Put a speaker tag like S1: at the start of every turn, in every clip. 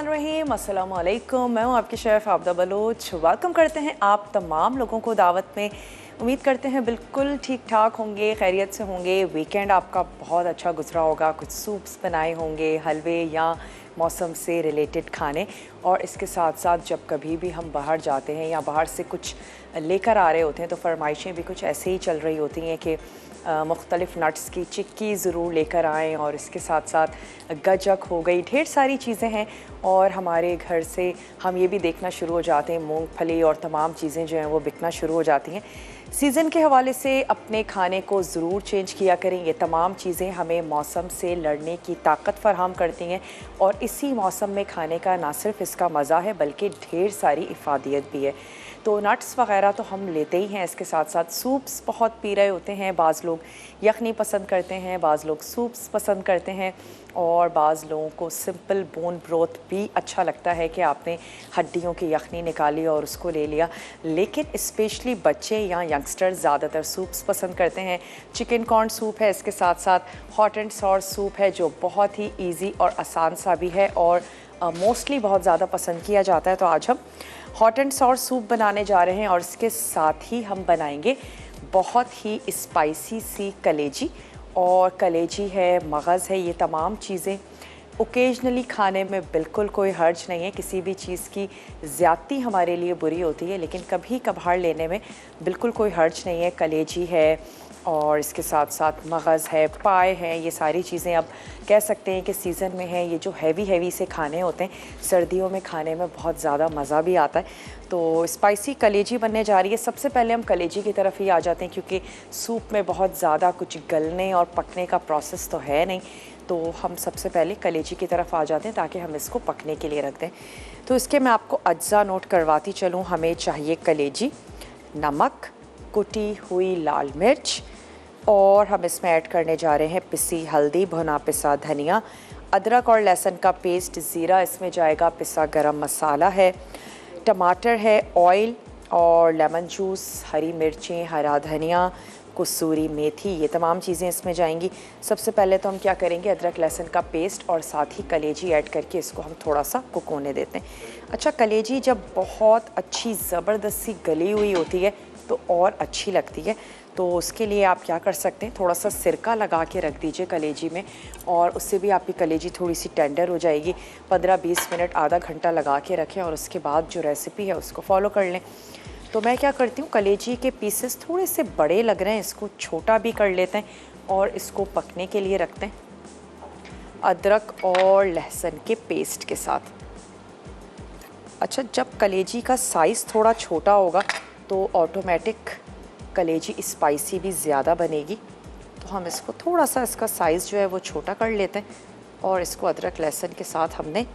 S1: बिस्मिल्लाहिर्रहमानिर्रहीम, अस्सलाम वालेकुम। मैं हूँ आपकी शेफ़ आबदा बलोच। वेलकम करते हैं आप तमाम लोगों को दावत में। उम्मीद करते हैं बिल्कुल ठीक ठाक होंगे, खैरियत से होंगे। वीकेंड आपका बहुत अच्छा गुजरा होगा, कुछ सूप्स बनाए होंगे, हलवे या मौसम से रिलेटेड खाने। और इसके साथ साथ जब कभी भी हम बाहर जाते हैं या बाहर से कुछ लेकर आ रहे होते हैं तो फरमाइशें भी कुछ ऐसे ही चल रही होती हैं कि मुख्तलिफ़ नट्स की चिक्की ज़रूर लेकर आएँ। और इसके साथ साथ गजक हो गई, ढेर सारी चीज़ें हैं। और हमारे घर से हम ये भी देखना शुरू हो जाते हैं, मूंगफली और तमाम चीज़ें जो हैं वो बिकना शुरू हो जाती हैं। सीज़न के हवाले से अपने खाने को ज़रूर चेंज किया करें। ये तमाम चीज़ें हमें मौसम से लड़ने की ताकत फ़राहम करती हैं और इसी मौसम में खाने का ना सिर्फ इसका मज़ा है बल्कि ढेर सारी इफ़ादियत भी है। तो नट्स वग़ैरह तो हम लेते ही हैं, इसके साथ साथ सूप्स बहुत पी रहे होते हैं। बाज़ लोग यखनी पसंद करते हैं, बाज़ लोग सूप्स पसंद करते हैं और बाज़ लोगों को सिंपल बोन ब्रोथ भी अच्छा लगता है कि आपने हड्डियों की यखनी निकाली और उसको ले लिया। लेकिन स्पेशली बच्चे या यंगस्टर्स ज़्यादातर सूप्स पसंद करते हैं। चिकन कॉर्न सूप है, इसके साथ साथ हॉट एंड सॉर सूप है जो बहुत ही ईजी और आसान सा भी है और मोस्टली बहुत ज़्यादा पसंद किया जाता है। तो आज हम हॉट एंड सॉर सूप बनाने जा रहे हैं और इसके साथ ही हम बनाएंगे बहुत ही स्पाइसी सी कलेजी। और कलेजी है, मगज़ है, ये तमाम चीज़ें ओकेजनली खाने में बिल्कुल कोई हर्ज नहीं है। किसी भी चीज़ की ज़्यादती हमारे लिए बुरी होती है लेकिन कभी कभार लेने में बिल्कुल कोई हर्ज नहीं है। कलेजी है और इसके साथ साथ मगज़ है, पाए हैं, ये सारी चीज़ें अब कह सकते हैं कि सीज़न में है। ये जो हैवी से खाने होते हैं सर्दियों में खाने में बहुत ज़्यादा मज़ा भी आता है। तो स्पाइसी कलेजी बनने जा रही है। सबसे पहले हम कलेजी की तरफ ही आ जाते हैं क्योंकि सूप में बहुत ज़्यादा कुछ गलने और पकने का प्रोसेस तो है नहीं। तो हम सबसे पहले कलेजी की तरफ आ जाते हैं ताकि हम इसको पकने के लिए रख दें। तो इसके मैं आपको अज्जा नोट करवाती चलूँ। हमें चाहिए कलेजी, नमक, कुटी हुई लाल मिर्च और हम इसमें ऐड करने जा रहे हैं पिसी हल्दी, भुना पिसा धनिया, अदरक और लहसुन का पेस्ट, ज़ीरा इसमें जाएगा, पिसा गरम मसाला है, टमाटर है, ऑयल और लेमन जूस, हरी मिर्चें, हरा धनिया, कसूरी मेथी, ये तमाम चीज़ें इसमें जाएंगी। सबसे पहले तो हम क्या करेंगे, अदरक लहसुन का पेस्ट और साथ ही कलेजी ऐड करके इसको हम थोड़ा सा कुक होने देते हैं। अच्छा, कलेजी जब बहुत अच्छी ज़बरदस्त सी गली हुई होती है तो और अच्छी लगती है। तो उसके लिए आप क्या कर सकते हैं, थोड़ा सा सिरका लगा के रख दीजिए कलेजी में और उससे भी आपकी कलेजी थोड़ी सी टेंडर हो जाएगी। 15-20 मिनट, आधा घंटा लगा के रखें और उसके बाद जो रेसिपी है उसको फॉलो कर लें। तो मैं क्या करती हूँ, कलेजी के पीसेस थोड़े से बड़े लग रहे हैं, इसको छोटा भी कर लेते हैं और इसको पकने के लिए रखते हैं अदरक और लहसुन के पेस्ट के साथ। अच्छा, जब कलेजी का साइज़ थोड़ा छोटा होगा तो ऑटोमेटिक कलेजी स्पाइसी भी ज़्यादा बनेगी। तो हम इसको थोड़ा सा, इसका साइज़ जो है वो छोटा कर लेते हैं और इसको अदरक लहसुन के साथ हमने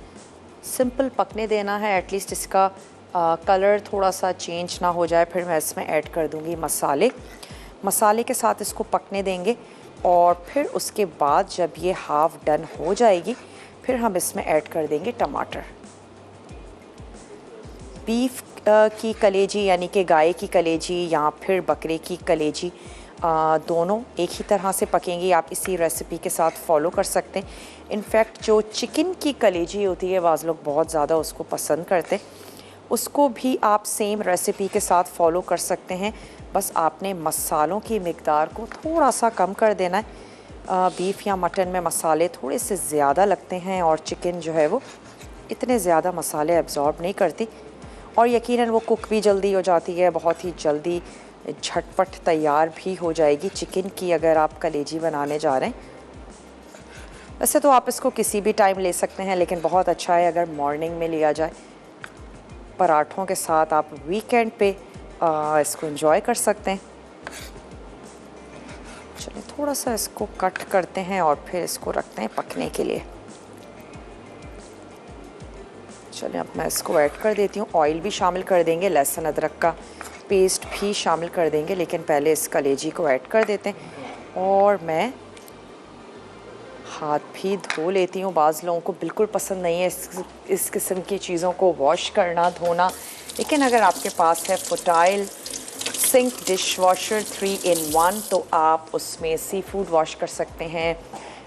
S1: सिंपल पकने देना है। एटलीस्ट इसका कलर थोड़ा सा चेंज ना हो जाए। फिर मैं इसमें ऐड कर दूँगी मसाले के साथ इसको पकने देंगे और फिर उसके बाद जब ये हाफ़ डन हो जाएगी फिर हम इसमें ऐड कर देंगे टमाटर। बीफ की कलेजी यानी कि गाय की कलेजी या फिर बकरे की कलेजी, दोनों एक ही तरह से पकेंगी। आप इसी रेसिपी के साथ फॉलो कर सकते हैं। इनफैक्ट जो चिकन की कलेजी होती है बाज़ लोग बहुत ज़्यादा उसको पसंद करते हैं, उसको भी आप सेम रेसिपी के साथ फॉलो कर सकते हैं। बस आपने मसालों की मिकदार को थोड़ा सा कम कर देना है। बीफ या मटन में मसाले थोड़े से ज़्यादा लगते हैं और चिकन जो है वो इतने ज़्यादा मसाले एब्ज़ॉर्ब नहीं करती और यकीनन वो कुक भी जल्दी हो जाती है, बहुत ही जल्दी झटपट तैयार भी हो जाएगी चिकन की अगर आप कलेजी बनाने जा रहे हैं। वैसे तो आप इसको किसी भी टाइम ले सकते हैं लेकिन बहुत अच्छा है अगर मॉर्निंग में लिया जाए। पराठों के साथ आप वीकेंड पे इसको एंजॉय कर सकते हैं। चलिए थोड़ा सा इसको कट करते हैं और फिर इसको रखते हैं पकने के लिए। चलिए अब मैं इसको ऐड कर देती हूँ। ऑयल भी शामिल कर देंगे, लहसुन अदरक का पेस्ट भी शामिल कर देंगे, लेकिन पहले इस कलेजी को ऐड कर देते हैं। और मैं हाथ भी धो लेती हूँ। बाज़ लोगों को बिल्कुल पसंद नहीं है इस किस्म की चीज़ों को वॉश करना, धोना, लेकिन अगर आपके पास है फुटाइल सिंक डिश वॉशर 3 in 1 तो आप उसमें सी फूड वॉश कर सकते हैं,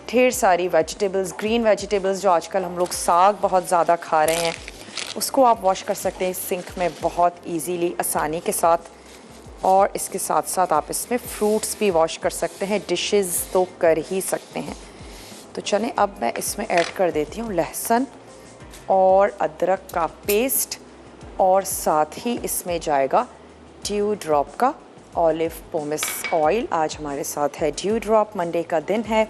S1: ढेर सारी वेजिटेबल्स, ग्रीन वेजिटेबल्स जो आजकल हम लोग साग बहुत ज़्यादा खा रहे हैं, उसको आप वॉश कर सकते हैं सिंक में बहुत इजीली, आसानी के साथ। और इसके साथ साथ आप इसमें फ्रूट्स भी वॉश कर सकते हैं, डिशेस तो कर ही सकते हैं। तो चलें अब मैं इसमें ऐड कर देती हूँ लहसुन और अदरक का पेस्ट, और साथ ही इसमें जाएगा ड्यू ड्रॉप का ऑलिव पोमेस ऑयल। आज हमारे साथ है ड्यू ड्रॉप, मंडे का दिन है,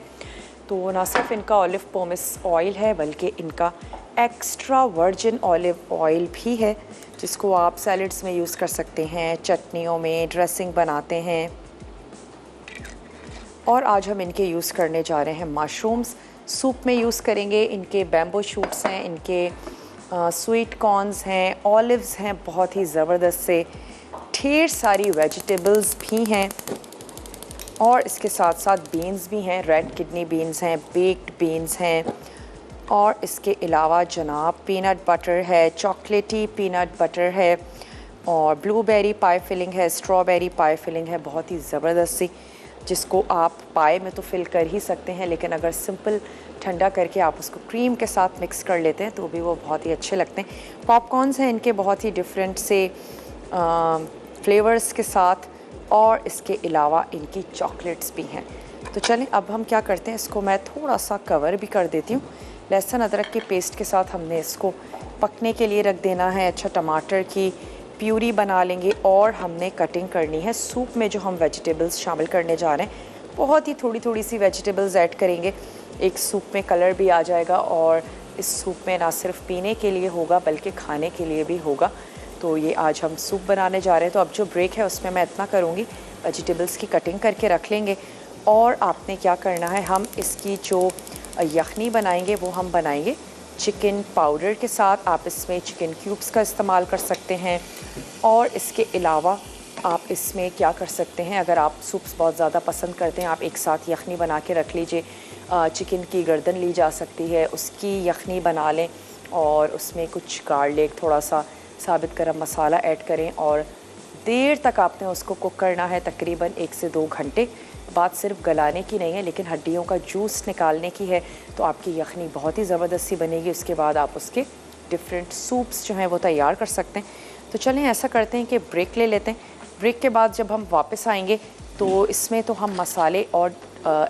S1: तो ना सिर्फ इनका ऑलिव पोमेस ऑयल है बल्कि इनका एक्स्ट्रा वर्जिन ऑलिव ऑयल भी है, जिसको आप सैलड्स में यूज़ कर सकते हैं, चटनियों में, ड्रेसिंग बनाते हैं। और आज हम इनके यूज़ करने जा रहे हैं मशरूम्स, सूप में यूज़ करेंगे। इनके बैम्बू शूट्स हैं, इनके स्वीट कॉर्न्स हैं, ऑलिव्स हैं बहुत ही ज़बरदस्त से, ढेर सारी वेजिटेबल्स भी हैं, और इसके साथ साथ बीन्स भी हैं, रेड किडनी बीन्स हैं, बेक्ड बीन्स हैं, और इसके अलावा जनाब पीनट बटर है, चॉकलेटी पीनट बटर है, और ब्लूबेरी पाई फिलिंग है, स्ट्रॉबेरी पाई फिलिंग है बहुत ही ज़बरदस्त सी, जिसको आप पाई में तो फिल कर ही सकते हैं, लेकिन अगर सिंपल ठंडा करके आप उसको क्रीम के साथ मिक्स कर लेते हैं तो भी वो बहुत ही अच्छे लगते हैं। पॉपकॉर्न्स हैं इनके बहुत ही डिफरेंट से फ्लेवर्स के साथ, और इसके अलावा इनकी चॉकलेट्स भी हैं। तो चलें अब हम क्या करते हैं, इसको मैं थोड़ा सा कवर भी कर देती हूँ। लहसुन अदरक के पेस्ट के साथ हमने इसको पकने के लिए रख देना है। अच्छा, टमाटर की प्यूरी बना लेंगे, और हमने कटिंग करनी है। सूप में जो हम वेजिटेबल्स शामिल करने जा रहे हैं, बहुत ही थोड़ी थोड़ी सी वेजिटेबल्स ऐड करेंगे, एक सूप में कलर भी आ जाएगा, और इस सूप में ना सिर्फ पीने के लिए होगा बल्कि खाने के लिए भी होगा। तो ये आज हम सूप बनाने जा रहे हैं। तो अब जो ब्रेक है उसमें मैं इतना करूँगी, वेजिटेबल्स की कटिंग करके रख लेंगे, और आपने क्या करना है, हम इसकी जो यखनी बनाएंगे वो हम बनाएंगे चिकन पाउडर के साथ। आप इसमें चिकन क्यूब्स का इस्तेमाल कर सकते हैं, और इसके अलावा आप इसमें क्या कर सकते हैं, अगर आप सूप्स बहुत ज़्यादा पसंद करते हैं, आप एक साथ यखनी बना के रख लीजिए। चिकन की गर्दन ली जा सकती है, उसकी यखनी बना लें, और उसमें कुछ गार्लिक, थोड़ा सा साबित गरम मसाला ऐड करें, और देर तक आपने उसको कुक करना है, तकरीबन 1 से 2 घंटे। बात सिर्फ गलाने की नहीं है, लेकिन हड्डियों का जूस निकालने की है, तो आपकी यखनी बहुत ही ज़बरदस्ती बनेगी। उसके बाद आप उसके डिफरेंट सूप्स जो हैं वो तैयार कर सकते हैं। तो चलें ऐसा करते हैं कि ब्रेक ले लेते हैं। ब्रेक के बाद जब हम वापस आएंगे तो इसमें तो हम मसाले और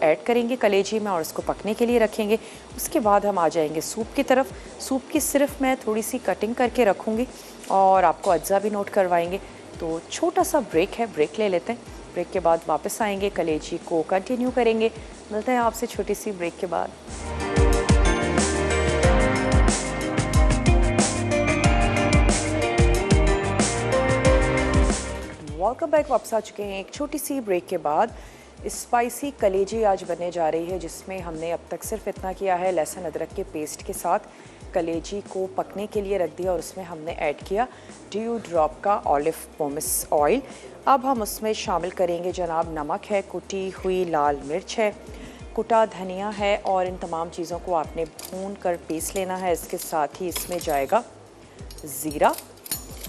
S1: ऐड करेंगे कलेजी में, और इसको पकने के लिए रखेंगे। उसके बाद हम आ जाएंगे सूप की तरफ। सूप की सिर्फ मैं थोड़ी सी कटिंग करके रखूँगी, और आपको अज्जा भी नोट करवाएंगे। तो छोटा सा ब्रेक है, ब्रेक ले लेते हैं। ब्रेक के बाद वापस आएंगे, कलेजी को कंटिन्यू करेंगे। मिलते हैं आपसे छोटी सी ब्रेक के बाद। वेलकम बैक, वापस आ चुके हैं एक छोटी सी ब्रेक के बाद। स्पाइसी कलेजी आज बनने जा रही है, जिसमें हमने अब तक सिर्फ इतना किया है, लहसुन अदरक के पेस्ट के साथ कलेजी को पकने के लिए रख दिया, और उसमें हमने ऐड किया ड्यू ड्रॉप का ऑलिव पोमेस ऑयल। अब हम उसमें शामिल करेंगे जनाब नमक है, कुटी हुई लाल मिर्च है, कुटा धनिया है, और इन तमाम चीज़ों को आपने भून कर पीस लेना है। इसके साथ ही इसमें जाएगा ज़ीरा।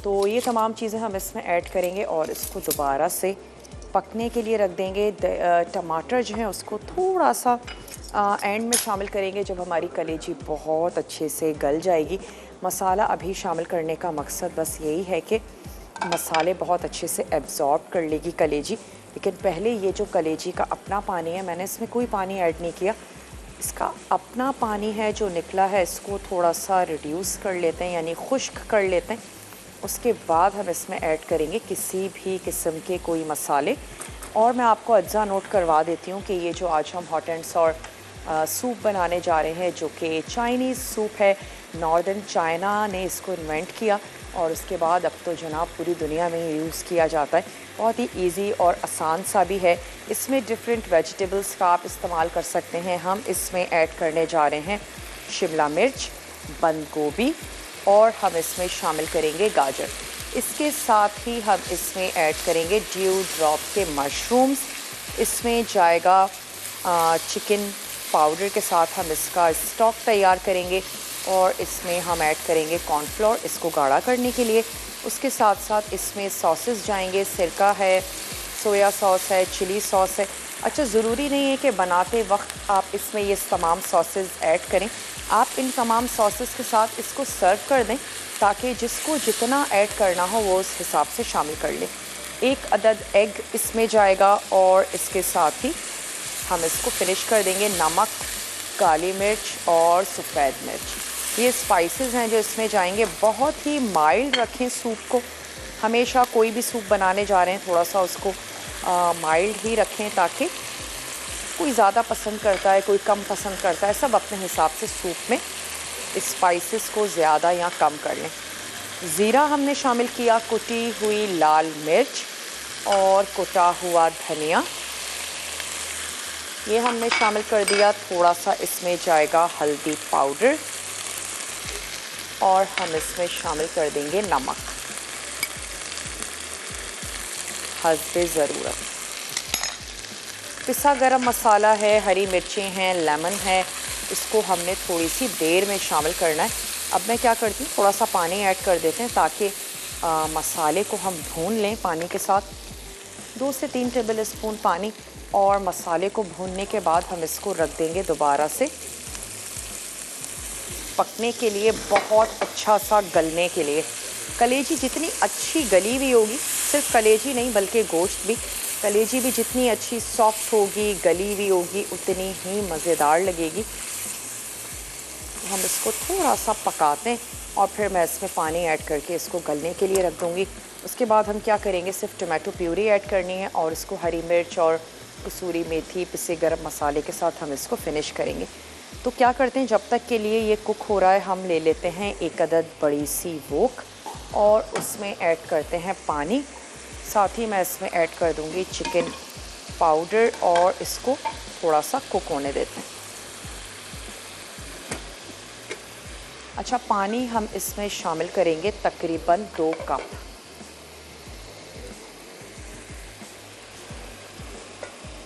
S1: तो ये तमाम चीज़ें हम इसमें ऐड करेंगे, और इसको दोबारा से पकने के लिए रख देंगे। टमाटर जो हैं उसको थोड़ा सा एंड में शामिल करेंगे, जब हमारी कलेजी बहुत अच्छे से गल जाएगी। मसाला अभी शामिल करने का मकसद बस यही है कि मसाले बहुत अच्छे से एब्जॉर्ब कर लेगी कलेजी। लेकिन पहले ये जो कलेजी का अपना पानी है, मैंने इसमें कोई पानी ऐड नहीं किया, इसका अपना पानी है जो निकला है, इसको थोड़ा सा रिड्यूस कर लेते हैं, यानी खुश्क कर लेते हैं। उसके बाद हम इसमें ऐड करेंगे किसी भी किस्म के कोई मसाले। और मैं आपको अज्जा नोट करवा देती हूँ कि ये जो आज हम हॉट एंड सॉर सूप बनाने जा रहे हैं, जो कि चाइनीज़ सूप है, नॉर्दर्न चाइना ने इसको इन्वेंट किया, और उसके बाद अब तो जनाब पूरी दुनिया में यूज़ किया जाता है। बहुत ही इजी और आसान सा भी है। इसमें डिफरेंट वेजिटेबल्स का आप इस्तेमाल कर सकते हैं। हम इसमें ऐड करने जा रहे हैं शिमला मिर्च, बंद गोभी, और हम इसमें शामिल करेंगे गाजर। इसके साथ ही हम इसमें ऐड करेंगे ड्यू ड्रॉप के मशरूम्स। इसमें जाएगा चिकन पाउडर के साथ हम इसका स्टॉक तैयार करेंगे, और इसमें हम ऐड करेंगे कॉर्नफ्लोर इसको गाढ़ा करने के लिए। उसके साथ साथ इसमें सॉसेस जाएंगे, सिरका है, सोया सॉस है, चिली सॉस है, अच्छा, ज़रूरी नहीं है कि बनाते वक्त आप इसमें ये तमाम सॉसेस ऐड करें। आप इन तमाम सॉसेस के साथ इसको सर्व कर दें ताकि जिसको जितना ऐड करना हो वो उस हिसाब से शामिल कर लें। 1 अदद एग इसमें जाएगा और इसके साथ ही हम इसको फिनिश कर देंगे नमक, काली मिर्च और सफ़ेद मिर्च। ये स्पाइसेस हैं जो इसमें जाएंगे। बहुत ही माइल्ड रखें सूप को। हमेशा कोई भी सूप बनाने जा रहे हैं थोड़ा सा उसको माइल्ड ही रखें, ताकि कोई ज़्यादा पसंद करता है, कोई कम पसंद करता है, सब अपने हिसाब से सूप में स्पाइसेस को ज़्यादा या कम कर लें। ज़ीरा हमने शामिल किया, कुटी हुई लाल मिर्च और कुटा हुआ धनिया ये हमने शामिल कर दिया। थोड़ा सा इसमें जाएगा हल्दी पाउडर और हम इसमें शामिल कर देंगे नमक हस्बे ज़रूरत। पिसा गरम मसाला है, हरी मिर्चें हैं, लेमन है, इसको हमने थोड़ी सी देर में शामिल करना है। अब मैं क्या करती हूँ, थोड़ा सा पानी ऐड कर देते हैं ताकि मसाले को हम भून लें पानी के साथ। 2 से 3 टेबल स्पून पानी और मसाले को भूनने के बाद हम इसको रख देंगे दोबारा से पकने के लिए, बहुत अच्छा सा गलने के लिए। कलेजी जितनी अच्छी गली हुई होगी, सिर्फ कलेजी नहीं बल्कि गोश्त भी, कलेजी भी जितनी अच्छी सॉफ्ट होगी, गली हुई होगी, उतनी ही मज़ेदार लगेगी। हम इसको थोड़ा सा पकाते हैं और फिर मैं इसमें पानी ऐड करके इसको गलने के लिए रख दूँगी। उसके बाद हम क्या करेंगे, सिर्फ टमाटो प्यूरी ऐड करनी है और इसको हरी मिर्च और कसूरी मेथी पिसे गरम मसाले के साथ हम इसको फिनिश करेंगे। तो क्या करते हैं, जब तक के लिए ये कुक हो रहा है हम ले लेते हैं 1 अदद बड़ी सी वोक और उसमें ऐड करते हैं पानी। साथ ही मैं इसमें ऐड कर दूंगी चिकन पाउडर और इसको थोड़ा सा कुक होने देते हैं। अच्छा, पानी हम इसमें शामिल करेंगे तकरीबन 2 कप।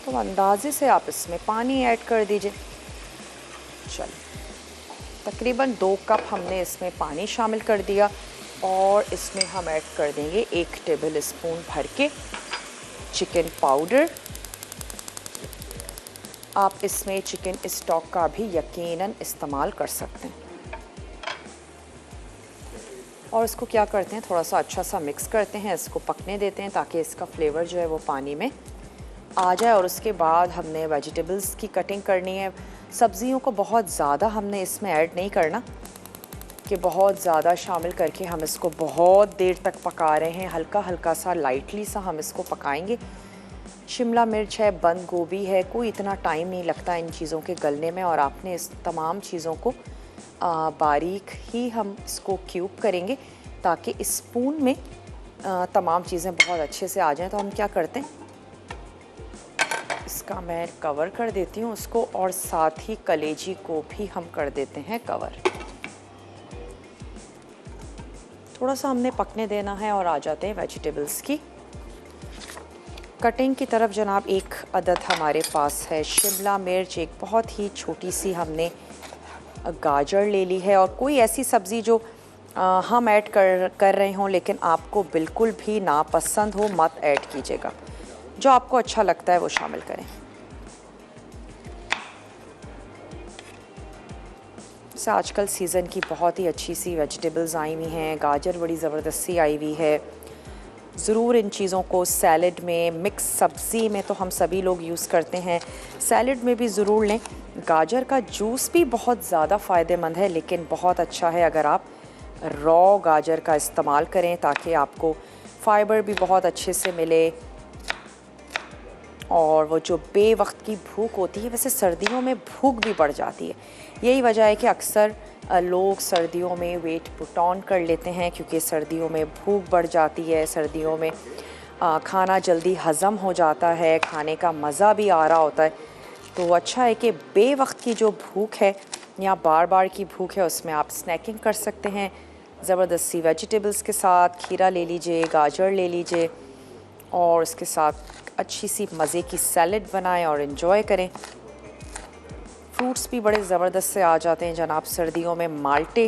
S1: तो अंदाजे से आप इसमें पानी ऐड कर दीजिए। चलिए, तकरीबन 2 कप हमने इसमें पानी शामिल कर दिया और इसमें हम ऐड कर देंगे 1 टेबल स्पून भर के चिकन पाउडर। आप इसमें चिकन स्टॉक का भी यकीनन इस्तेमाल कर सकते हैं। और इसको क्या करते हैं, थोड़ा सा अच्छा सा मिक्स करते हैं, इसको पकने देते हैं ताकि इसका फ्लेवर जो है वो पानी में आ जाए। और उसके बाद हमने वेजिटेबल्स की कटिंग करनी है। सब्ज़ियों को बहुत ज़्यादा हमने इसमें ऐड नहीं करना कि बहुत ज़्यादा शामिल करके हम इसको बहुत देर तक पका रहे हैं। हल्का हल्का सा लाइटली सा हम इसको पकाएंगे। शिमला मिर्च है, बंद गोभी है, कोई इतना टाइम नहीं लगता इन चीज़ों के गलने में। और आपने इस तमाम चीज़ों को बारीक ही हम इसको क्यूब करेंगे ताकि स्पून में तमाम चीज़ें बहुत अच्छे से आ जाएं। तो हम क्या करते हैं, इसका मैं कवर कर देती हूँ उसको और साथ ही कलेजी को भी हम कर देते हैं कवर। थोड़ा सा हमने पकने देना है और आ जाते हैं वेजिटेबल्स की कटिंग की तरफ। जनाब, 1 अदद हमारे पास है शिमला मिर्च, एक बहुत ही छोटी सी हमने गाजर ले ली है। और कोई ऐसी सब्ज़ी जो हम ऐड कर रहे हों लेकिन आपको बिल्कुल भी नापसंद हो, मत ऐड कीजिएगा। जो आपको अच्छा लगता है वो शामिल करें। जैसे आजकल सीज़न की बहुत ही अच्छी सी वेजिटेबल्स आई हुई हैं, गाजर बड़ी ज़बरदस्त सी आई हुई है। ज़रूर इन चीज़ों को सैलड में, मिक्स सब्ज़ी में तो हम सभी लोग यूज़ करते हैं, सैलड में भी ज़रूर लें। गाजर का जूस भी बहुत ज़्यादा फ़ायदेमंद है, लेकिन बहुत अच्छा है अगर आप रॉ गाजर का इस्तेमाल करें ताकि आपको फ़ाइबर भी बहुत अच्छे से मिले। और वो जो बेवक्त की भूख होती है, वैसे सर्दियों में भूख भी बढ़ जाती है। यही वजह है कि अक्सर लोग सर्दियों में वेट पुट ऑन कर लेते हैं क्योंकि सर्दियों में भूख बढ़ जाती है। सर्दियों में खाना जल्दी हज़म हो जाता है, खाने का मज़ा भी आ रहा होता है। तो अच्छा है कि बेवक्त की जो भूख है या बार बार की भूख है, उसमें आप स्नैकिंग कर सकते हैं ज़बरदस्त सी वेजिटेबल्स के साथ। खीरा ले लीजिए, गाजर ले लीजिए और उसके साथ अच्छी सी मज़े की सैलड बनाएं और इन्जॉय करें। फ्रूट्स भी बड़े ज़बरदस्त से आ जाते हैं जनाब सर्दियों में। माल्टे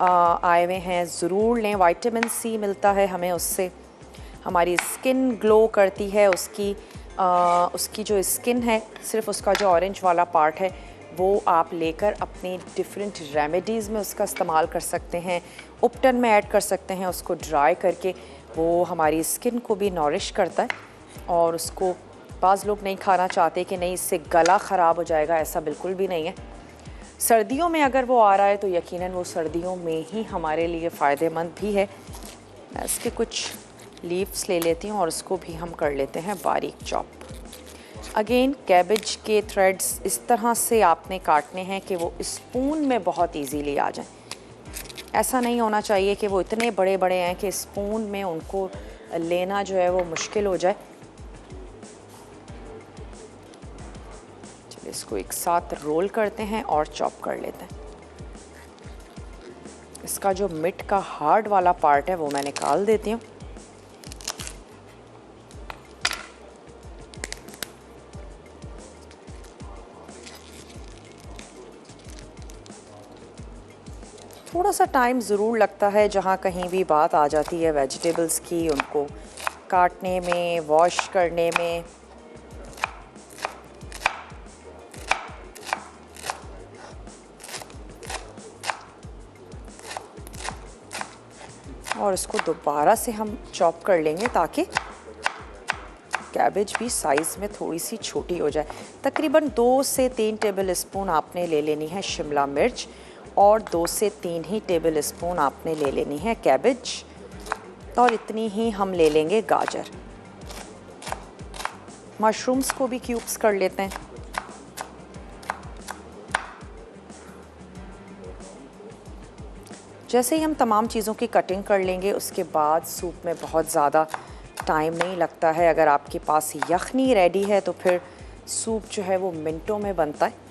S1: आए हुए हैं, ज़रूर लें। विटामिन सी मिलता है हमें, उससे हमारी स्किन ग्लो करती है, उसकी उसकी जो स्किन है, सिर्फ उसका जो ऑरेंज वाला पार्ट है वो आप लेकर अपनी डिफरेंट रेमेडीज़ में उसका इस्तेमाल कर सकते हैं। उपटन में ऐड कर सकते हैं उसको ड्राई करके, वो हमारी स्किन को भी नॉरिश करता है। और उसको बाज़ लोग नहीं खाना चाहते कि नहीं इससे गला ख़राब हो जाएगा, ऐसा बिल्कुल भी नहीं है। सर्दियों में अगर वो आ रहा है तो यकीनन वो सर्दियों में ही हमारे लिए फ़ायदेमंद भी है। मैं इसके कुछ लीव्स ले लेती हूँ और उसको भी हम कर लेते हैं बारीक चॉप। अगेन कैबेज के थ्रेड्स इस तरह से आपने काटने हैं कि वो स्पून में बहुत इजीली आ जाएं। ऐसा नहीं होना चाहिए कि वो इतने बड़े बड़े हैं कि स्पून में उनको लेना जो है वो मुश्किल हो जाए। चलिए इसको एक साथ रोल करते हैं और चॉप कर लेते हैं। इसका जो मिड का हार्ड वाला पार्ट है वो मैं निकाल देती हूँ। थोड़ा सा टाइम ज़रूर लगता है जहाँ कहीं भी बात आ जाती है वेजिटेबल्स की, उनको काटने में, वॉश करने में। और इसको दोबारा से हम चॉप कर लेंगे ताकि कैबेज भी साइज़ में थोड़ी सी छोटी हो जाए। तकरीबन 2 से 3 टेबल स्पून आपने ले लेनी है शिमला मिर्च और 2 से 3 ही टेबल स्पून आपने ले लेनी है कैबेज, और इतनी ही हम ले लेंगे गाजर। मशरूम्स को भी क्यूब्स कर लेते हैं। जैसे ही हम तमाम चीज़ों की कटिंग कर लेंगे उसके बाद सूप में बहुत ज़्यादा टाइम नहीं लगता है। अगर आपके पास यखनी रेडी है तो फिर सूप जो है वो मिनटों में बनता है।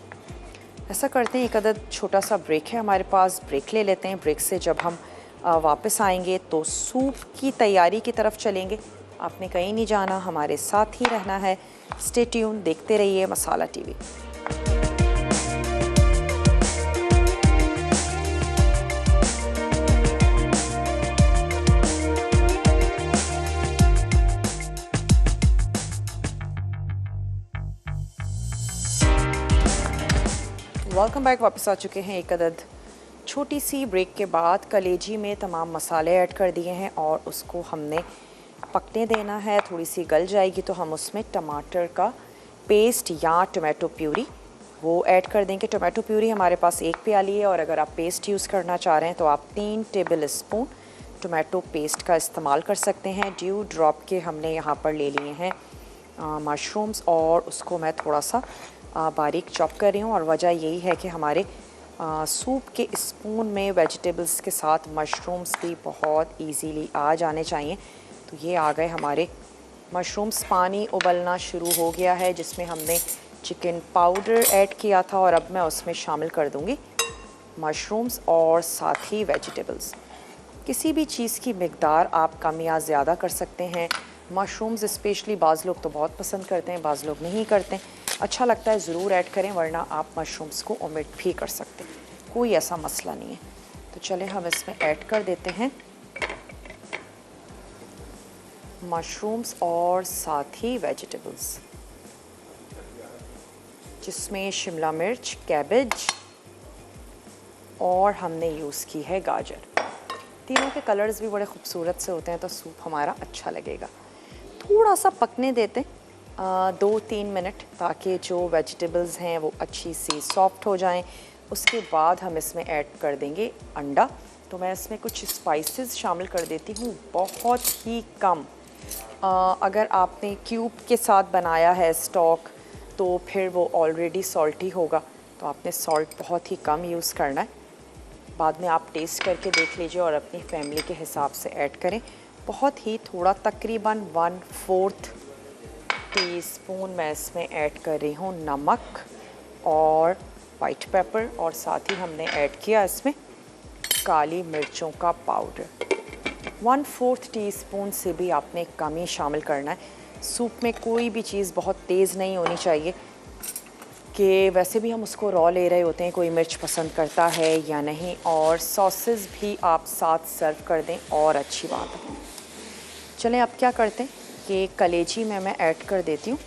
S1: ऐसा करते हैं, एक अदद छोटा सा ब्रेक है हमारे पास, ब्रेक ले लेते हैं। ब्रेक से जब हम वापस आएंगे तो सूप की तैयारी की तरफ चलेंगे। आपने कहीं नहीं जाना, हमारे साथ ही रहना है। स्टे ट्यून, देखते रहिए मसाला टीवी। वेलकम बैक, वापस आ चुके हैं। एक अदद छोटी सी ब्रेक के बाद कलेजी में तमाम मसाले ऐड कर दिए हैं और उसको हमने पकने देना है। थोड़ी सी गल जाएगी तो हम उसमें टमाटर का पेस्ट या टोमेटो प्यूरी वो ऐड कर देंगे। टोमेटो प्यूरी हमारे पास 1 प्याली है और अगर आप पेस्ट यूज़ करना चाह रहे हैं तो आप 3 टेबल स्पून टोमेटो पेस्ट का इस्तेमाल कर सकते हैं। ड्यू ड्रॉप के हमने यहाँ पर ले लिए हैं मशरूम्स और उसको मैं थोड़ा सा बारीक चॉप कर रही हूँ। और वजह यही है कि हमारे सूप के स्पून में वेजिटेबल्स के साथ मशरूम्स भी बहुत इजीली आ जाने चाहिए। तो ये आ गए हमारे मशरूम्स। पानी उबलना शुरू हो गया है जिसमें हमने चिकन पाउडर ऐड किया था और अब मैं उसमें शामिल कर दूँगी मशरूम्स और साथ ही वेजिटेबल्स। किसी भी चीज़ की मिकदार आप कम या ज़्यादा कर सकते हैं। मशरूम्स स्पेशली बाज़ लोग तो बहुत पसंद करते हैं, बाज़ लोग नहीं करते। अच्छा लगता है ज़रूर ऐड करें, वरना आप मशरूम्स को ओमिट भी कर सकते हैं, कोई ऐसा मसला नहीं है। तो चलें हम इसमें ऐड कर देते हैं मशरूम्स और साथ ही वेजिटेबल्स, जिसमें शिमला मिर्च, कैबेज और हमने यूज़ की है गाजर। तीनों के कलर्स भी बड़े खूबसूरत से होते हैं तो सूप हमारा अच्छा लगेगा। थोड़ा सा पकने देते हैं 2-3 मिनट ताकि जो वेजिटेबल्स हैं वो अच्छी सी सॉफ्ट हो जाएं। उसके बाद हम इसमें ऐड कर देंगे अंडा। तो मैं इसमें कुछ स्पाइसेस शामिल कर देती हूँ, बहुत ही कम। अगर आपने क्यूब के साथ बनाया है स्टॉक तो फिर वो ऑलरेडी सॉल्टी होगा, तो आपने सॉल्ट बहुत ही कम यूज़ करना है। बाद में आप टेस्ट करके देख लीजिए और अपनी फैमिली के हिसाब से ऐड करें। बहुत ही थोड़ा, तकरीबन 1/4 टीस्पून मैं इसमें ऐड कर रही हूँ नमक और वाइट पेपर, और साथ ही हमने ऐड किया इसमें काली मिर्चों का पाउडर। 1/4 टीस्पून से भी आपने कम ही शामिल करना है। सूप में कोई भी चीज़ बहुत तेज़ नहीं होनी चाहिए, कि वैसे भी हम उसको रॉ ले रहे होते हैं, कोई मिर्च पसंद करता है या नहीं। और सॉसेस भी आप साथ सर्व कर दें और अच्छी बात है। चलें अब क्या करते हैं कि कलेजी में मैं ऐड कर देती हूँ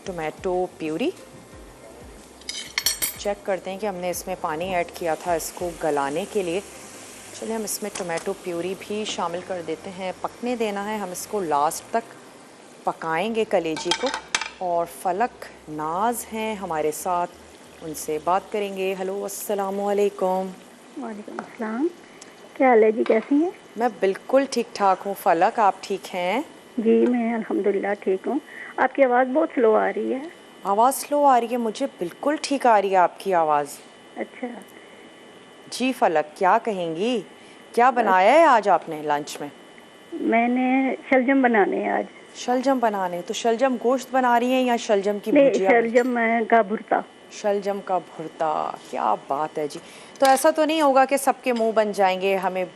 S1: टोमेटो प्यूरी। चेक करते हैं कि हमने इसमें पानी ऐड किया था इसको गलाने के लिए। चलिए हम इसमें टोमेटो प्यूरी भी शामिल कर देते हैं। पकने देना है, हम इसको लास्ट तक पकाएंगे कलेजी को। और फलक नाज हैं हमारे साथ, उनसे बात करेंगे। हेलो, अस्सलामु अलैकुम।
S2: वालेकुम अस्सलाम। क्या हाल है जी, कैसी हैं?
S1: मैं बिल्कुल ठीक ठाक हूँ। फलक, आप ठीक हैं?
S2: जी मैं अल्हम्दुलिल्लाह ठीक हूँ। आपकी आवाज़ बहुत स्लो आ रही है।
S1: आवाज़ स्लो आ रही है? मुझे बिल्कुल ठीक आ रही है आपकी आवाज़।
S2: अच्छा।
S1: जी फलक, क्या कहेंगी? क्या
S2: बस
S1: बनाया है आज आपने लंच में?
S2: मैंने शलजम बनाने हैं आज।
S1: शलजम बनाने? तो शलजम गोश्त बना रही हैं या शलजम की
S2: नहीं,
S1: भुजिया?
S2: शलजम का भुर्ता।
S1: शलजम का भुर्ता, क्या बात है जी। तो ऐसा तो नहीं होगा कि सबके मुंह बन जाएंगे हमें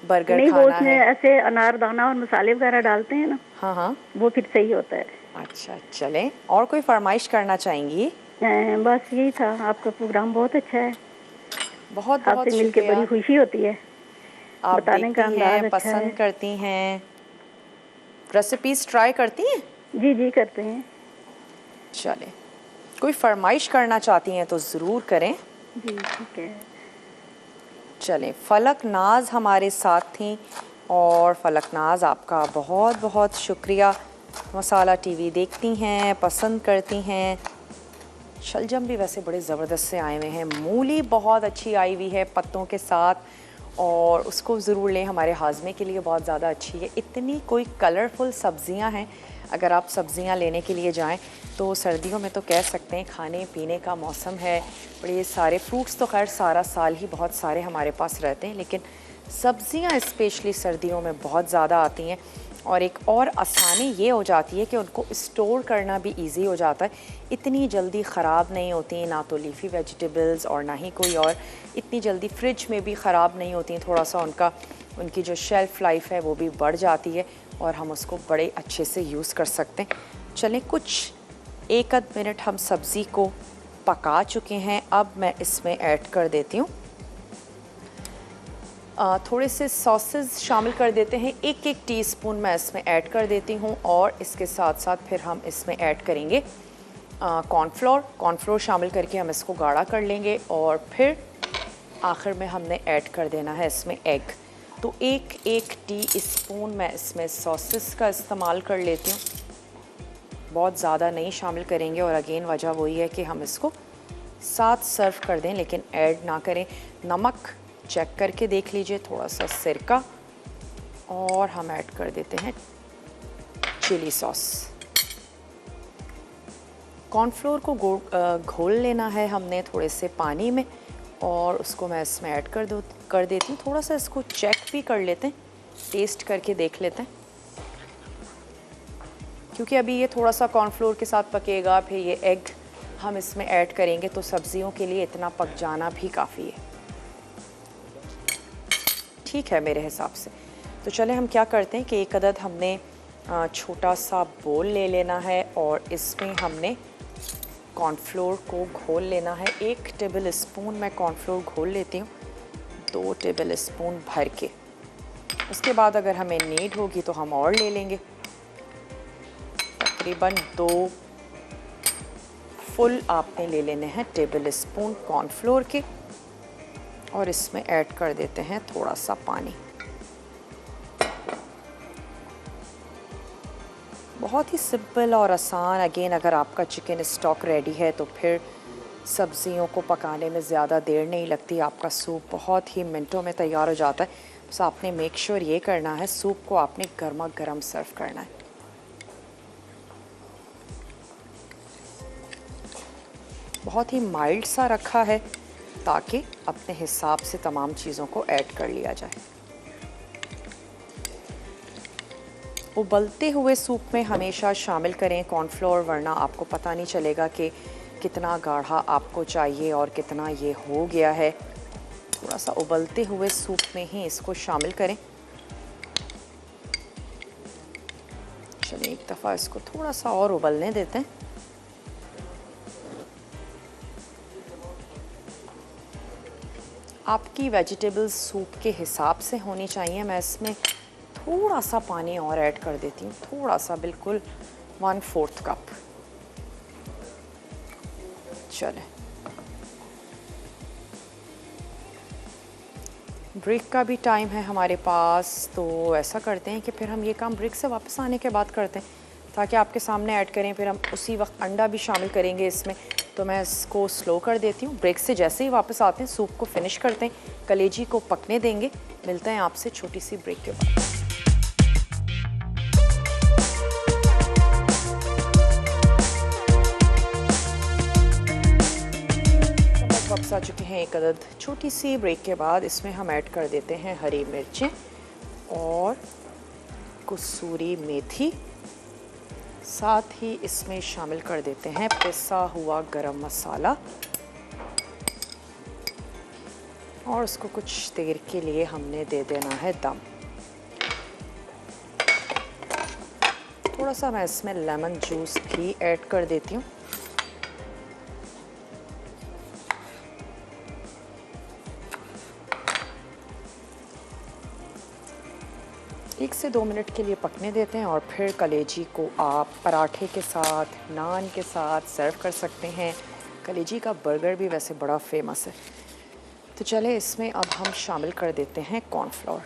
S1: बर्गर
S2: नहीं, वो
S1: खाना
S2: उसमें
S1: है?
S2: ऐसे अनारदाना और मसाले वगैरह डालते हैं ना,
S1: हाँ हाँ।
S2: वो फिर सही होता है।
S1: अच्छा, चलें। और कोई फरमाइश करना चाहेंगी?
S2: बस यही था, आपका प्रोग्राम बहुत अच्छा है।
S1: बहुत
S2: आपसे
S1: बहुत
S2: मिलके बड़ी
S1: शुक्रिया।
S2: खुशी होती है।
S1: आप
S2: बताने का
S1: देखती
S2: अंदाज
S1: हैं,
S2: अच्छा है।
S1: पसंद करती हैं, रेसिपीज़ ट्राई करती हैं?
S2: जी जी करते हैं।
S1: चलें, कोई फरमाइश करना चाहती हैं तो ज़रूर करें।
S2: जी ठीक है।
S1: चलें, फलक नाज हमारे साथ थी। और फलक नाज, आपका बहुत बहुत शुक्रिया। मसाला टीवी देखती हैं, पसंद करती हैं। शलजम भी वैसे बड़े ज़बरदस्त से आए हुए हैं। मूली बहुत अच्छी आई हुई है पत्तों के साथ, और उसको ज़रूर लें, हमारे हाजमे के लिए बहुत ज़्यादा अच्छी है। इतनी कोई कलरफुल सब्ज़ियां हैं। अगर आप सब्ज़ियां लेने के लिए जाएं तो सर्दियों में तो कह सकते हैं खाने पीने का मौसम है। बड़े सारे फ्रूट्स तो खैर सारा साल ही बहुत सारे हमारे पास रहते हैं, लेकिन सब्ज़ियां स्पेशली सर्दियों में बहुत ज़्यादा आती हैं। और एक और आसानी ये हो जाती है कि उनको स्टोर करना भी इजी हो जाता है। इतनी जल्दी ख़राब नहीं होती, ना तो लीफी वेजिटेबल्स और ना ही कोई और इतनी जल्दी फ्रिज में भी ख़राब नहीं होती। थोड़ा सा उनकी जो शेल्फ़ लाइफ है वो भी बढ़ जाती है और हम उसको बड़े अच्छे से यूज़ कर सकते हैं। चलें, कुछ एक आध मिनट हम सब्ज़ी को पका चुके हैं। अब मैं इसमें ऐड कर देती हूँ थोड़े से सॉसेस शामिल कर देते हैं। एक एक टीस्पून मैं इसमें ऐड कर देती हूँ। और इसके साथ साथ फिर हम इसमें ऐड करेंगे कॉर्नफ्लोर शामिल करके हम इसको गाढ़ा कर लेंगे। और फिर आखिर में हमने ऐड कर देना है इसमें एग। तो एक एक टीस्पून मैं इसमें सॉसेस का इस्तेमाल कर लेती हूँ, बहुत ज़्यादा नहीं शामिल करेंगे। और अगेन वजह वही है कि हम इसको साथ सर्व कर दें, लेकिन ऐड ना करें। नमक चेक करके देख लीजिए, थोड़ा सा सिरका, और हम ऐड कर देते हैं चिली सॉस। कॉर्नफ्लोर को घोल लेना है हमने थोड़े से पानी में, और उसको मैं इसमें ऐड कर देती हूँ। थोड़ा सा इसको चेक भी कर लेते हैं, टेस्ट करके देख लेते हैं, क्योंकि अभी ये थोड़ा सा कॉर्नफ्लोर के साथ पकेगा। फिर ये एग हम इसमें ऐड करेंगे, तो सब्जियों के लिए इतना पक जाना भी काफ़ी है। ठीक है मेरे हिसाब से। तो चले हम क्या करते हैं कि एक अदद हमने छोटा सा बोल ले लेना है, और इसमें हमने कॉर्नफ्लोर को घोल लेना है। 1 टेबल स्पून मैं कॉर्नफ्लोर घोल लेती हूँ, 2 टेबल स्पून भर के। उसके बाद अगर हमें नीड होगी तो हम और ले लेंगे। तकरीबन 2 फुल आपने ले लेने हैं टेबल स्पून कॉर्नफ्लोर के, और इसमें ऐड कर देते हैं थोड़ा सा पानी। बहुत ही सिंपल और आसान। अगेन अगर आपका चिकन स्टॉक रेडी है तो फिर सब्जियों को पकाने में ज़्यादा देर नहीं लगती। आपका सूप बहुत ही मिनटों में तैयार हो जाता है। बस आपने मेक श्योर ये करना है, सूप को आपने गर्मा गर्म सर्व करना है। बहुत ही माइल्ड सा रखा है ताकि अपने हिसाब से तमाम चीज़ों को ऐड कर लिया जाए। उबलते हुए सूप में हमेशा शामिल करें कॉर्नफ्लोर, वरना आपको पता नहीं चलेगा कि कितना गाढ़ा आपको चाहिए और कितना ये हो गया है। थोड़ा सा उबलते हुए सूप में ही इसको शामिल करें। चलिए एक दफ़ा इसको थोड़ा सा और उबलने देते हैं। आपकी वेजिटेबल्स सूप के हिसाब से होनी चाहिए। मैं इसमें थोड़ा सा पानी और ऐड कर देती हूँ, थोड़ा सा, बिल्कुल 1/4 कप। चलें, ब्रेक का भी टाइम है हमारे पास, तो ऐसा करते हैं कि फिर हम ये काम ब्रेक से वापस आने के बाद करते हैं, ताकि आपके सामने ऐड करें। फिर हम उसी वक्त अंडा भी शामिल करेंगे इसमें। तो मैं इसको स्लो कर देती हूँ। ब्रेक से जैसे ही वापस आते हैं सूप को फिनिश करते हैं, कलेजी को पकने देंगे। मिलते हैं आपसे छोटी सी ब्रेक के बाद। वापस आ चुके हैं एक अदद छोटी सी ब्रेक के बाद। इसमें हम ऐड कर देते हैं हरी मिर्चें और कसूरी मेथी। साथ ही इसमें शामिल कर देते हैं पिसा हुआ गरम मसाला और उसको कुछ देर के लिए हमने दे देना है दम। थोड़ा सा मैं इसमें लेमन जूस भी ऐड कर देती हूँ। एक से 2 मिनट के लिए पकने देते हैं और फिर कलेजी को आप पराठे के साथ, नान के साथ सर्व कर सकते हैं। कलेजी का बर्गर भी वैसे बड़ा फेमस है। तो चले इसमें अब हम शामिल कर देते हैं कॉर्नफ्लोर।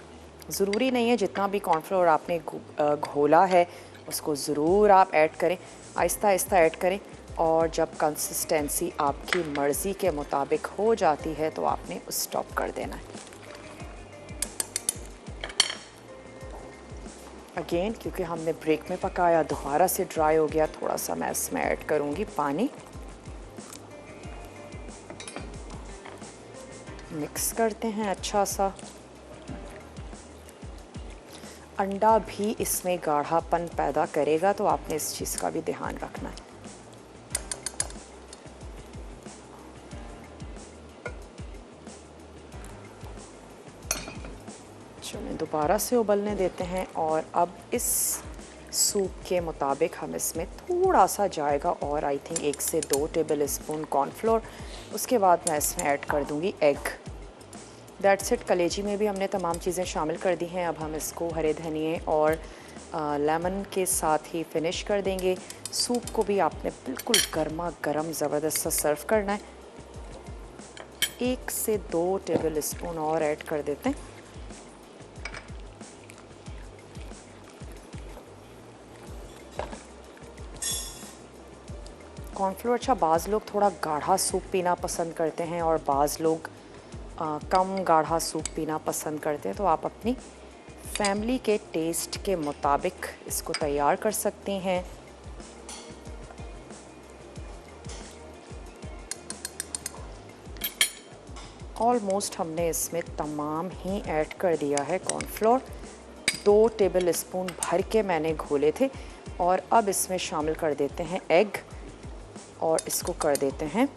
S1: ज़रूरी नहीं है जितना भी कॉर्नफ्लोर आपने घोला है उसको ज़रूर आप ऐड करें, आहिस्ता आहिस्ता ऐड करें। और जब कंसिस्टेंसी आपकी मर्ज़ी के मुताबिक हो जाती है तो आपने स्टॉप कर देना है। अगेन क्योंकि हमने ब्रेक में पकाया, दोबारा से ड्राई हो गया, थोड़ा सा मैं इसमें ऐड करूँगी पानी। मिक्स करते हैं अच्छा सा। अंडा भी इसमें गाढ़ापन पैदा करेगा, तो आपने इस चीज़ का भी ध्यान रखना है। चलें दोबारा से उबलने देते हैं और अब इस सूप के मुताबिक हम इसमें थोड़ा सा जाएगा और आई थिंक 1 से 2 टेबल स्पून कॉर्नफ्लोर। उसके बाद मैं इसमें ऐड कर दूंगी एग। That's it. कलेजी में भी हमने तमाम चीज़ें शामिल कर दी हैं। अब हम इसको हरे धनिए और लेमन के साथ ही फिनिश कर देंगे। सूप को भी आपने बिल्कुल गर्मा गर्म ज़बरदस्त सा सर्व करना है। 1 से 2 टेबल स्पून और ऐड कर देते हैं। कॉर्नफ्लोर अच्छा, बाज़ लोग थोड़ा गाढ़ा सूप पीना पसंद करते हैं और बाज़ लोग कम गाढ़ा सूप पीना पसंद करते हैं। तो आप अपनी फैमिली के टेस्ट के मुताबिक इसको तैयार कर सकते हैं। ऑलमोस्ट हमने इसमें तमाम ही ऐड कर दिया है कॉर्नफ्लोर। 2 टेबल स्पून भर के मैंने घोले थे और अब इसमें शामिल कर देते हैं एग और इसको कर देते हैं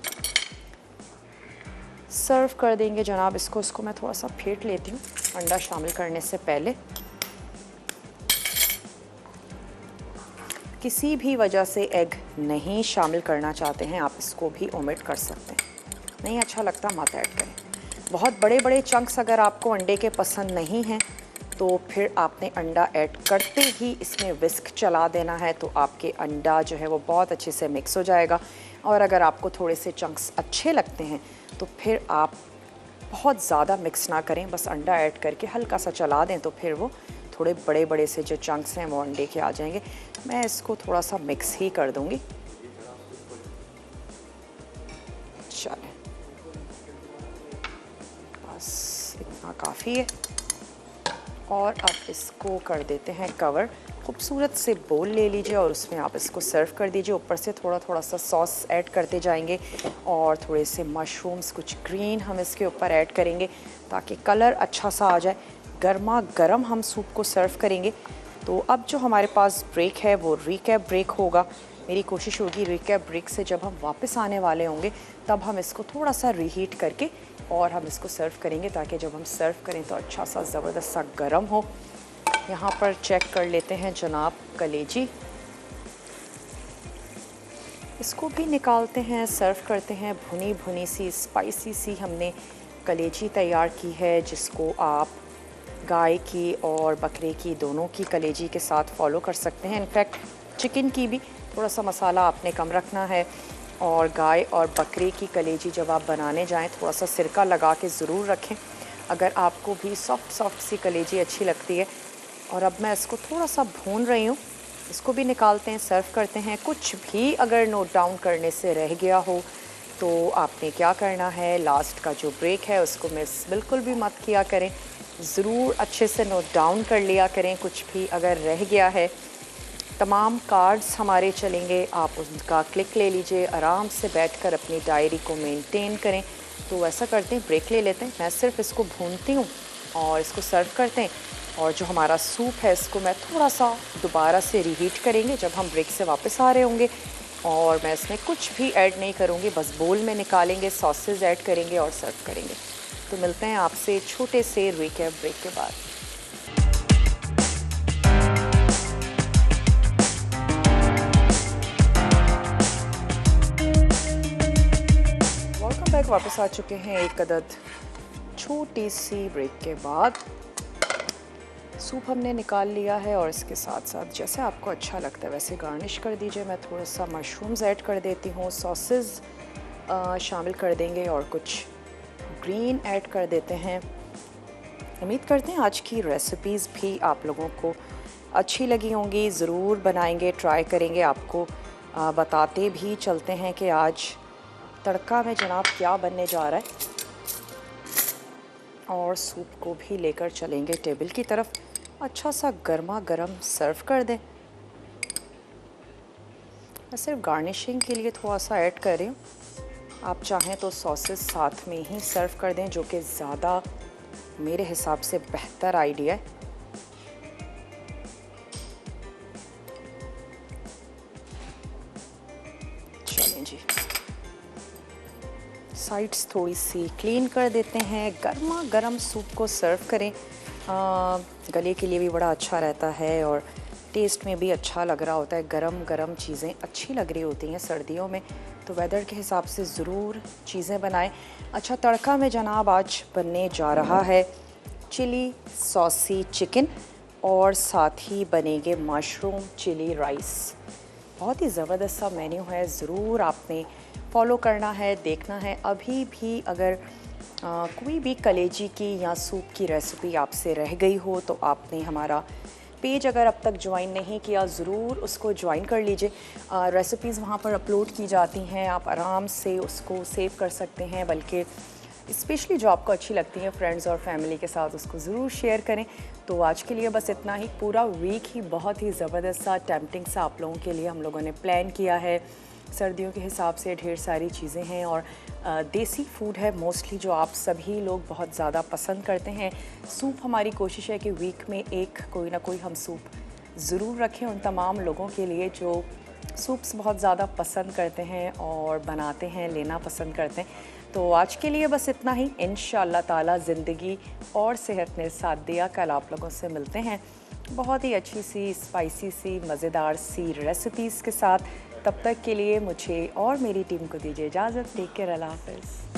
S1: सर्व कर देंगे जनाब। इसको मैं थोड़ा सा फेंट लेती हूँ अंडा शामिल करने से पहले। किसी भी वजह से एग नहीं शामिल करना चाहते हैं आप इसको भी ओमिट कर सकते हैं, नहीं अच्छा लगता मत ऐड करें। बहुत बड़े बड़े चंक्स अगर आपको अंडे के पसंद नहीं हैं तो फिर आपने अंडा ऐड करते ही इसमें विस्क चला देना है, तो आपके अंडा जो है वो बहुत अच्छे से मिक्स हो जाएगा। और अगर आपको थोड़े से चंक्स अच्छे लगते हैं तो फिर आप बहुत ज़्यादा मिक्स ना करें, बस अंडा ऐड करके हल्का सा चला दें तो फिर वो थोड़े बड़े बड़े से जो चंक्स हैं वो अंडे के आ जाएंगे। मैं इसको थोड़ा सा मिक्स ही कर दूँगी। चलें बस इतना काफ़ी है और अब इसको कर देते हैं कवर। खूबसूरत से बोल ले लीजिए और उसमें आप इसको सर्व कर दीजिए। ऊपर से थोड़ा थोड़ा सा सॉस ऐड करते जाएंगे और थोड़े से मशरूम्स कुछ ग्रीन हम इसके ऊपर ऐड करेंगे ताकि कलर अच्छा सा आ जाए। गर्मा गर्म हम सूप को सर्व करेंगे। तो अब जो हमारे पास ब्रेक है वो रिकैप ब्रेक होगा। मेरी कोशिश होगी रिकैप ब्रेक से जब हम वापस आने वाले होंगे तब हम इसको थोड़ा सा रीहीट करके और हम इसको सर्व करेंगे ताकि जब हम सर्व करें तो अच्छा सा ज़बरदस्त सा गर्म हो। यहाँ पर चेक कर लेते हैं जनाब कलेजी, इसको भी निकालते हैं, सर्व करते हैं। भुनी भुनी सी स्पाइसी सी हमने कलेजी तैयार की है, जिसको आप गाय की और बकरे की दोनों की कलेजी के साथ फॉलो कर सकते हैं। इनफैक्ट चिकन की भी थोड़ा सा मसाला आपने कम रखना है और गाय और बकरे की कलेजी जब आप बनाने जाएं थोड़ा सा सिरका लगा के ज़रूर रखें, अगर आपको भी सॉफ्ट सॉफ्ट सी कलेजी अच्छी लगती है। और अब मैं इसको थोड़ा सा भून रही हूँ, इसको भी निकालते हैं, सर्व करते हैं। कुछ भी अगर नोट डाउन करने से रह गया हो तो आपने क्या करना है, लास्ट का जो ब्रेक है उसको मिस बिल्कुल भी मत किया करें, ज़रूर अच्छे से नोट डाउन कर लिया करें कुछ भी अगर रह गया है। तमाम कार्ड्स हमारे चलेंगे, आप उनका क्लिक ले लीजिए, आराम से बैठकर अपनी डायरी को मेंटेन करें। तो ऐसा करते हैं, ब्रेक ले लेते हैं, मैं सिर्फ इसको भूनती हूँ और इसको सर्व करते हैं। और जो हमारा सूप है इसको मैं थोड़ा सा दोबारा से रीहीट करेंगे जब हम ब्रेक से वापस आ रहे होंगे। और मैं इसमें कुछ भी ऐड नहीं करूँगी, बस बोल में निकालेंगे, सॉसेज ऐड करेंगे और सर्व करेंगे। तो मिलते हैं आपसे छोटे से रिकैप ब्रेक के बाद। वेलकम बैक, वापस आ चुके हैं एक अदद छोटी सी ब्रेक के बाद। सूप हमने निकाल लिया है और इसके साथ साथ जैसे आपको अच्छा लगता है वैसे गार्निश कर दीजिए। मैं थोड़ा सा मशरूम्स ऐड कर देती हूँ, सॉसेस शामिल कर देंगे और कुछ ग्रीन ऐड कर देते हैं। उम्मीद करते हैं आज की रेसिपीज़ भी आप लोगों को अच्छी लगी होंगी, ज़रूर बनाएंगे, ट्राई करेंगे। आपको बताते भी चलते हैं कि आज तड़का में जनाब क्या बनने जा रहा है। और सूप को भी लेकर चलेंगे टेबल की तरफ, अच्छा सा गर्मा गर्म सर्व कर दें। मैं सिर्फ गार्निशिंग के लिए थोड़ा सा ऐड कर रही हूँ, आप चाहें तो सॉसेस साथ में ही सर्व कर दें, जो कि ज़्यादा मेरे हिसाब से बेहतर आइडिया है। चलें जी, साइड्स थोड़ी सी क्लीन कर देते हैं, गर्मा गर्म सूप को सर्व करें। गले के लिए भी बड़ा अच्छा रहता है और टेस्ट में भी अच्छा लग रहा होता है। गरम गरम चीज़ें अच्छी लग रही होती हैं सर्दियों में, तो वेदर के हिसाब से ज़रूर चीज़ें बनाएं। अच्छा, तड़का में जनाब आज बनने जा रहा है चिली सॉसी चिकन और साथ ही बनेंगे मशरूम चिली राइस। बहुत ही ज़बरदस्त सा मेन्यू है, ज़रूर आपने फॉलो करना है, देखना है। अभी भी अगर कोई भी कलेजी की या सूप की रेसिपी आपसे रह गई हो तो आपने हमारा पेज अगर अब तक ज्वाइन नहीं किया ज़रूर उसको ज्वाइन कर लीजिए। रेसिपीज़ वहाँ पर अपलोड की जाती हैं, आप आराम से उसको सेव कर सकते हैं, बल्कि स्पेशली जो आपको अच्छी लगती हैं फ्रेंड्स और फैमिली के साथ उसको ज़रूर शेयर करें। तो आज के लिए बस इतना ही। पूरा वीक ही बहुत ही ज़बरदस्त सा टेम्पटिंग सा आप लोगों के लिए हम लोगों ने प्लान किया है। सर्दियों के हिसाब से ढेर सारी चीज़ें हैं और देसी फूड है मोस्टली जो आप सभी लोग बहुत ज़्यादा पसंद करते हैं। सूप हमारी कोशिश है कि वीक में एक कोई ना कोई हम सूप ज़रूर रखें उन तमाम लोगों के लिए जो सूप्स बहुत ज़्यादा पसंद करते हैं और बनाते हैं, लेना पसंद करते हैं। तो आज के लिए बस इतना ही। इंशाअल्लाह ताला ज़िंदगी और सेहत ने साथ दिया, कल आप लोगों से मिलते हैं बहुत ही अच्छी सी स्पाइसी सी मज़ेदार सी रेसिपीज़ के साथ। तब तक के लिए मुझे और मेरी टीम को दीजिए इजाज़त। टेक केयर, अल्लाह हाफ़िज़।